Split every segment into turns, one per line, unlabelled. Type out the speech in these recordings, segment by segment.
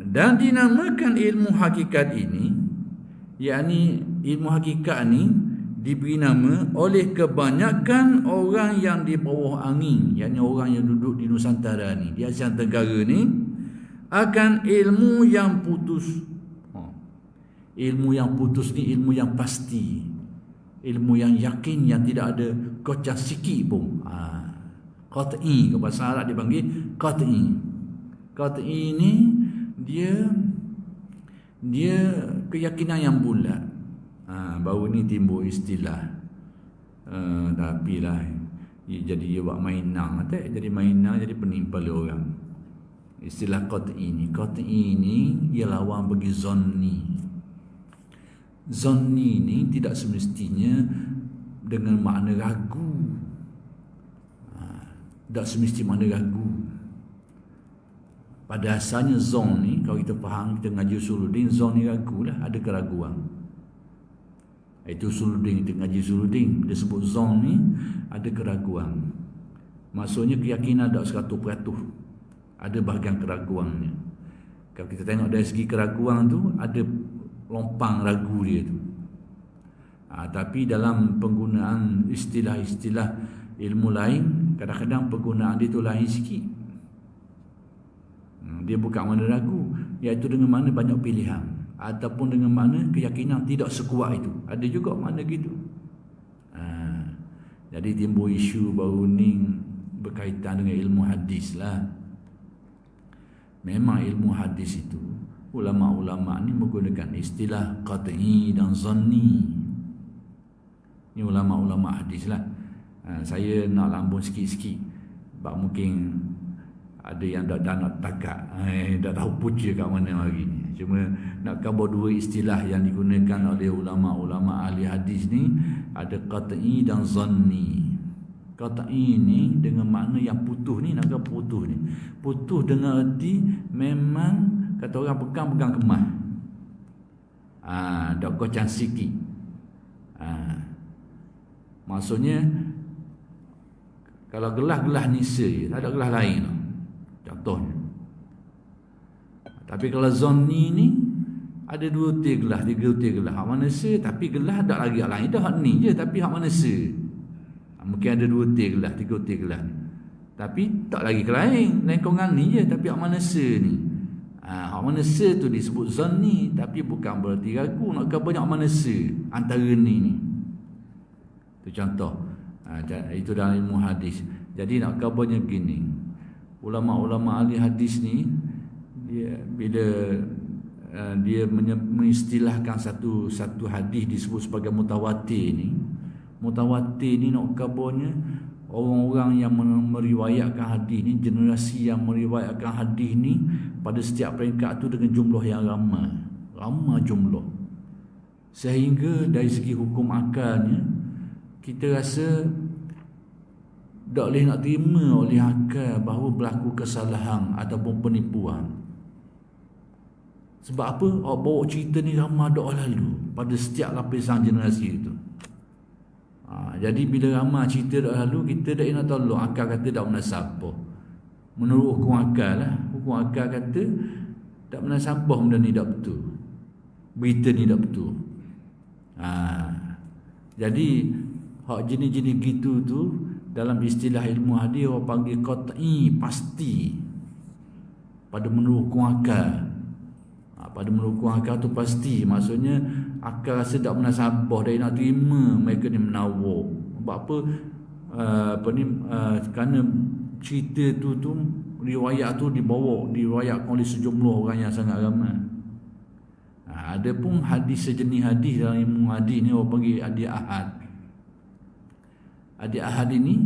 Dan dinamakan ilmu hakikat ini, yakni ilmu hakikat ni diberi nama oleh kebanyakan orang yang di bawah angin, yakni orang yang duduk di Nusantara ni, di Asia Tenggara ni, akan ilmu yang putus. Ilmu yang putus ni ilmu yang pasti, ilmu yang yakin, yang tidak ada kocak sikit pun. Qat'i, ke bahasa Arab dipanggil qat'i. Qat'i ni dia keyakinan yang bulat. Baru ni timbul istilah, tapi lah jadi dia buat mainan, jadi mainan, jadi penimpal orang. Istilah qat'i ni ia lawan bagi zanni. Zanni ni tidak semestinya dengan makna ragu. Tak semesti makna ragu. Pada asalnya zon ni, kalau kita faham, kita ngaji usuluddin, zon ni ragu lah, ada keraguan. Itu usuluddin, kita ngaji usuluddin, dia sebut zon ni ada keraguan. Maksudnya keyakinan tak 100%, ada bahagian keraguannya. Kalau kita tengok dari segi keraguan tu, ada lompang ragu dia tu. Tapi dalam penggunaan istilah-istilah ilmu lain, kadang-kadang penggunaan dia tu lain sikit. Dia bukan mana ragu, iaitu dengan mana banyak pilihan, ataupun dengan mana keyakinan tidak sekuat itu. Ada juga mana gitu. Jadi timbul isu baru ni berkaitan dengan ilmu hadis lah. Memang ilmu hadis itu, ulama-ulama ni menggunakan istilah qat'i dan zanni. Ini ulama-ulama hadis lah. Saya nak lambung sikit-sikit, sebab mungkin ada yang dah nak takak, dah tahu punca kat mana hari ni. Cuma nak khabar dua istilah yang digunakan oleh ulama-ulama ahli hadis ni, ada qat'i dan zanni. Qat'i ni dengan makna yang putus ni, nak kata putus ni, putus dengan erti memang kata orang pegang kemas, dak kocang sikit. Maksudnya kalau gelas-gelas nisa je, tak ada gelas lain lah, contohnya. Tapi kalau zanni ni ada 2 tir gelas, 3 tir gelas, hak mana se, tapi gelas tak lagi hak lain dah, hak ni je, tapi hak mana se. Mungkin ada 2 tir gelas, 3 tir gelas ni, tapi tak lagi ke lain kongan ni je, tapi hak mana se ni. Hak mana se tu disebut zanni, tapi bukan berarti ragu, nak kata banyak mana se antara ni. Itu contoh. Itu dalam ilmu hadis. Jadi nak kabarnya gini, ulama-ulama ahli hadis ni, dia bila dia mengistilahkan satu hadis disebut sebagai mutawatir ni. Mutawatir ni nak kabarnya orang-orang yang meriwayatkan hadis ni, generasi yang meriwayatkan hadis ni pada setiap peringkat tu dengan jumlah yang ramai jumlah, sehingga dari segi hukum akalnya kita rasa tak boleh nak terima oleh akal bahawa berlaku kesalahan ataupun penipuan. Sebab apa? Awak bawa cerita ni ramai dah lalu pada setiap lapisan generasi itu. Jadi bila ramai cerita dah lalu, kita tak nak tolong. Akal kata tak menasabah. Menurut hukum akal lah, hukum akal kata tak menasabah benda ni tak betul, berita ni tak betul. Jadi hak jenis-jenis gitu tu dalam istilah ilmu hadis orang panggil qat'i, pasti. Pada menurut hukum akal. Pada menurut hukum akal tu pasti. Maksudnya akal rasa tak menasabah, dia nak terima mereka ni menawar. Sebab apa? Kerana cerita tu riwayat tu diriwayatkan oleh sejumlah orang yang sangat ramai. Ada pun hadis sejenis hadis dalam ilmu hadis ni orang panggil hadis ahad. Hadis ahad ini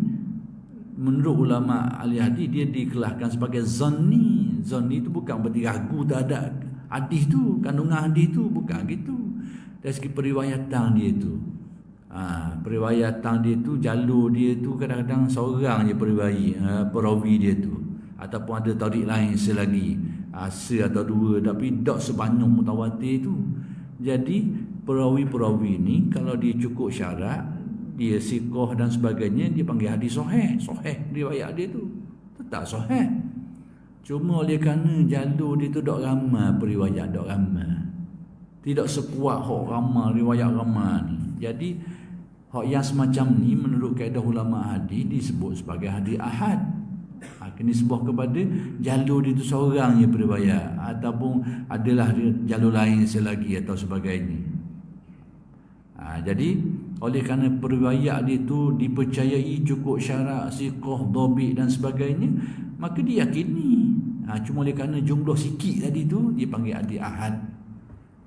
menurut ulama ahli hadis dia dikelaskan sebagai zanni. Zanni itu bukan berarti ragu terhadap hadis tu, kandungan hadis tu, bukan gitu. Dari segi periwayatan dia tu, periwayatan dia tu, jalur dia tu kadang-kadang seorang je perawi dia tu, ataupun ada tarik lain selagi se atau dua, tapi tak sebanyak mutawatir tu. Jadi perawi-perawi ni kalau dia cukup syarat, dia siqah dan sebagainya, dia panggil hadis sahih. Sahih riwayat dia tu tetap sahih. Cuma oleh kerana jalur dia tu dok ramai periwayat, dok ramai. Tidak sekuat hak ramai riwayat ramai ni. Jadi hak yang semacam ni menurut kaedah ulama hadis disebut sebagai hadis ahad. Kena sebut kepada jalur dia tu seorang je periwayat, ataupun adalah jalur lain selagi atau sebagainya. Jadi oleh kerana periwayat dia tu dipercayai cukup syarat siqah, dhabit dan sebagainya, maka diyakini. Cuma oleh kerana jumlah sikit tadi tu dipanggil hadis ahad.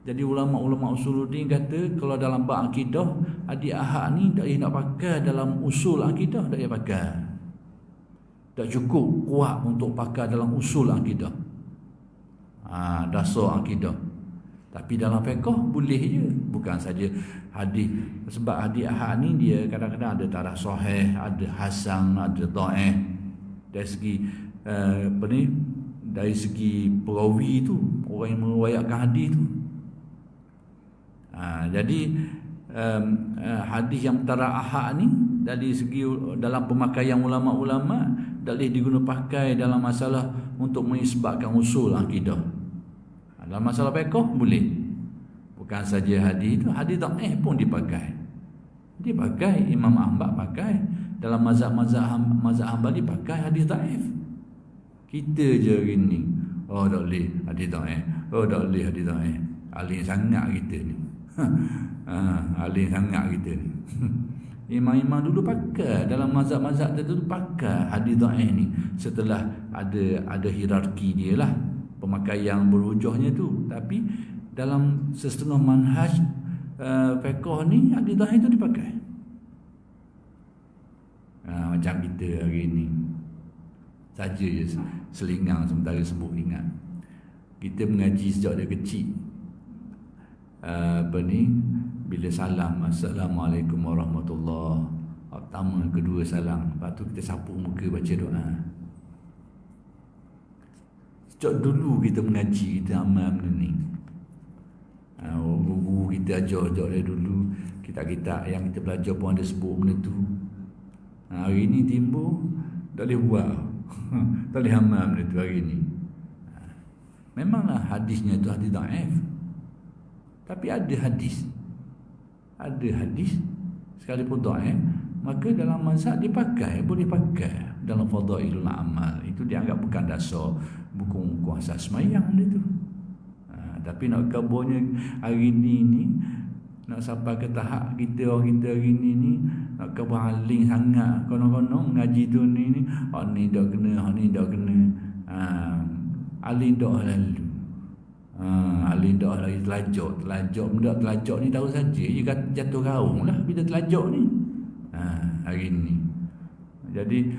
Jadi ulama-ulama usuluddin kata kalau dalam bab akidah hadis ahad ni tak boleh nak pakai dalam usul akidah, tak boleh pakai. Tak cukup kuat untuk pakai dalam usul akidah. Dasar akidah. Tapi dalam fiqh boleh je. Bukan saja hadis, sebab hadis ahad ni dia kadang-kadang ada taraf sahih, ada hasan, ada dhaif. Dari segi dari segi perawi tu, orang yang meriwayatkan hadis tu. Jadi hadis yang tara ahad ni dari segi dalam pemakaian ulama-ulama tak boleh digunakan pakai dalam masalah untuk menisbatkan usul akidah. Dalam masalah fiqh boleh. Bukan saja hadis tu, hadis dhaif pun dipakai. Dipakai, Imam Ahmad pakai, dalam mazhab Hambali pakai hadis dhaif. Kita je hari ni, oh tak boleh hadis dhaif, oh tak boleh hadis dhaif. Alim sangat kita ni. Alim sangat kita ni. Imam-imam dulu pakai dalam mazhab-mazhab tertentu pakai hadis dhaif ni setelah ada hierarki dia lah pemakaian berhujahnya tu. Tapi dalam setengah manhaj fiqh ni hadis dhaif tu dipakai. Macam kita hari ni saja je selingang sementara sebut ingat. Kita mengaji sejak dia kecil. Bila salam, Assalamualaikum warahmatullahi, pertama, kedua salam, lepas tu kita sapu muka baca doa. Sejak dulu kita mengaji, kita amal benda ni. Guru kita ajar dari dulu, kitab-kitab yang kita belajar pun ada sebut benda tu. Hari ni timbul tak boleh buat. Tak boleh amal benda tu hari ni. Memanglah hadisnya tu hadis dhaif, tapi ada hadis sekalipun dhaif, maka dalam mazhab dipakai, boleh pakai dalam fadailul amal. Itu dianggap bukan dasar buku asas sembahyang dia tu. Tapi nak kabarnya hari ni nak sampai ke tahap orang kita hari ni nak kabar aling sangat, konon-konon mengaji tu ni ni dak kena, ni dak kena. Aling dak lalu. Alim dah lagi telajak benda telajak ni tahu saja je jatuh gaung lah bila telajak ni. Hari ni jadi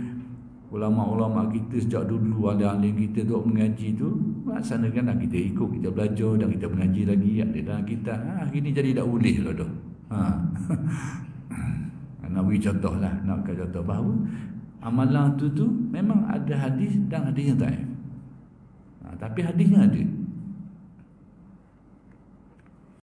ulama-ulama kita sejak dulu, ada alim kita tu mengaji tu laksanakan, dan kita ikut, kita belajar dan kita mengaji lagi ada dalam kitab. Hari ni jadi tak boleh lah dah. Nak beri contoh lah, nak beri contoh bahawa amalan tu memang ada hadis dan hadis yang dhaif. Tapi hadisnya ada.